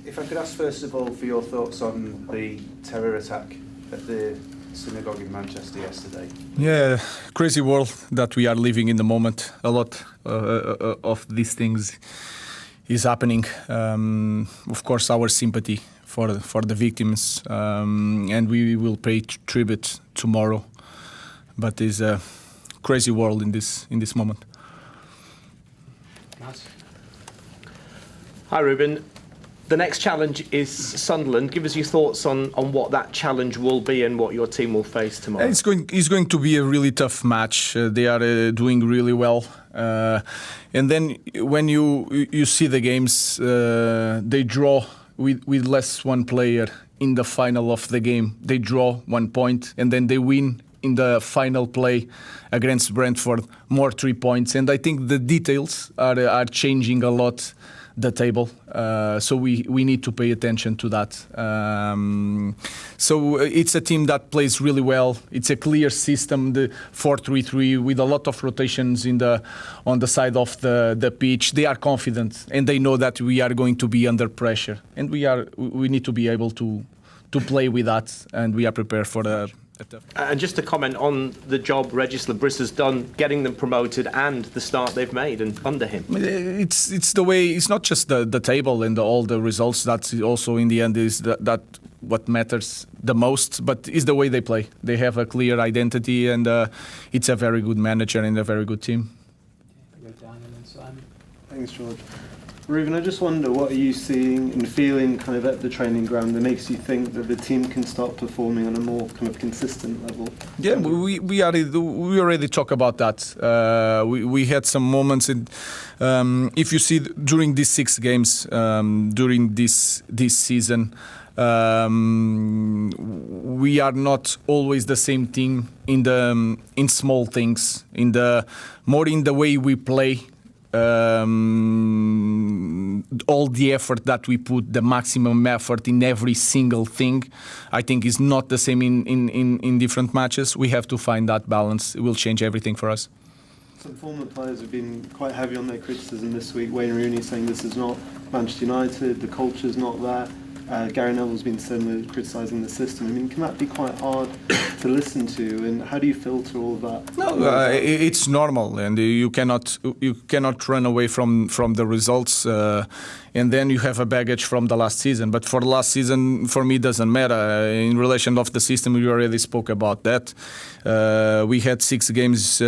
If I could ask first of all for your thoughts on the terror attack at the synagogue in Manchester yesterday. Yeah, crazy world that we are living in the moment. A lot of these things is happening. Of course, our sympathy for the victims, and we will pay tribute tomorrow. But it's a crazy world in this moment. Hi, Ruben. The next challenge is Sunderland. Give us your thoughts on what that challenge will be and what your team will face tomorrow. It's going to be a really tough match. They are doing really well. And then when you see the games, they draw with less one player in the final of the game. They draw 1 point and then they win in the final play against Brentford, more 3 points. And I think the details are changing a lot the table, so we need to pay attention to that. So it's a team that plays really well. It's a clear system, the 4-3-3 with a lot of rotations on the side of the pitch. They are confident and they know that we are going to be under pressure, and we need to be able to play with that, and we are prepared for the. And just to comment on the job Regis Lebris has done, getting them promoted and the start they've made and under him. It's the way. It's not just the table and all the results. That's also in the end is that what matters the most. But it's the way they play. They have a clear identity, and it's a very good manager and a very good team. Thanks, George. Ruben, I just wonder, what are you seeing and feeling kind of at the training ground that makes you think that the team can start performing on a more kind of consistent level? Yeah, we already talked about that. We had some moments, if you see during these 6 games, during this season, we are not always the same team in small things, more in the way we play. All the effort that we put, the maximum effort in every single thing, I think is not the same in different matches. We have to find that balance. It will change everything for us. Some former players have been quite heavy on their criticism this week. Wayne Rooney saying this is not Manchester United, the culture's not that. Gary Neville's been similar, criticising the system. I mean, can that be quite hard to listen to? And how do you filter all of that? No, it's normal, and you cannot run away from the results. And then you have a baggage from the last season. But for the last season, for me, it doesn't matter. In relation of the system, we already spoke about that. We had 6 games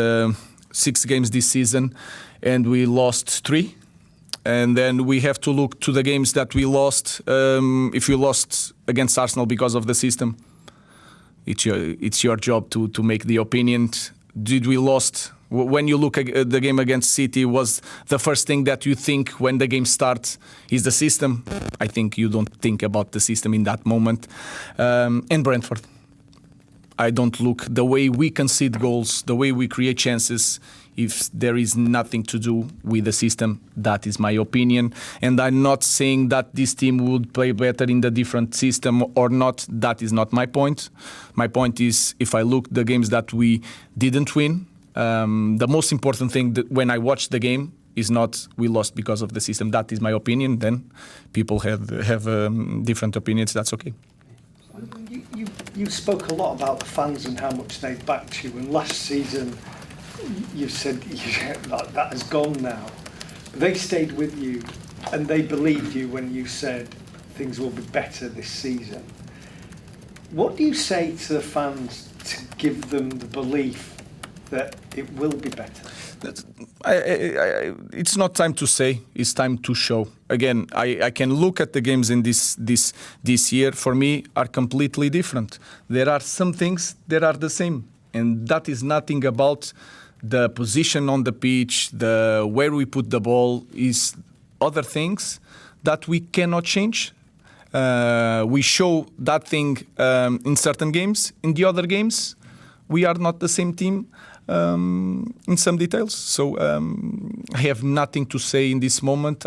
this season, and we lost 3. And then we have to look to the games that we lost. If you lost against Arsenal because of the system, it's your job to make the opinion. Did we lost? When you look at the game against City, was the first thing that you think when the game starts is the system? I think you don't think about the system in that moment. And Brentford, I don't look the way we concede goals, the way we create chances. If there is nothing to do with the system, that is my opinion. And I'm not saying that this team would play better in the different system or not. That is not my point. My point is, if I look the games that we didn't win, the most important thing that when I watch the game is not we lost because of the system. That is my opinion. Then people have different opinions. That's okay. You spoke a lot about the fans and how much they backed you, and last season you said that has gone now. They stayed with you and they believed you when you said things will be better this season. What do you say to the fans to give them the belief that it will be better? It's not time to say, it's time to show. Again, I can look at the games in this year, for me, are completely different. There are some things that are the same, and that is nothing about the position on the pitch, where we put the ball, is other things that we cannot change. We show that thing in certain games. In the other games, we are not the same team in some details. So I have nothing to say in this moment.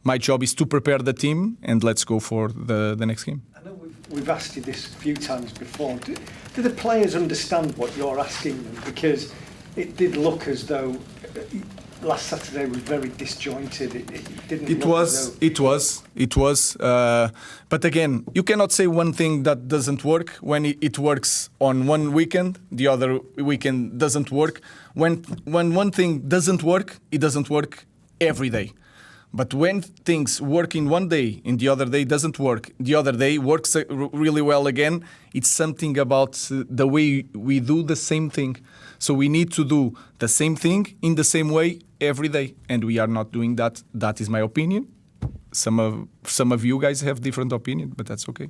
My job is to prepare the team, and let's go for the next game. I know we've asked you this a few times before. Do the players understand what you're asking them? Because it did look as though last Saturday was very disjointed. It didn't. It look was, as though- it was. But again, you cannot say one thing that doesn't work when it works on one weekend, the other weekend doesn't work. When one thing doesn't work, it doesn't work every day. But when things work in one day and the other day doesn't work, the other day works really well again, it's something about the way we do the same thing. So we need to do the same thing in the same way every day, and we are not doing that. That is my opinion. Some of you guys have different opinion, but that's okay.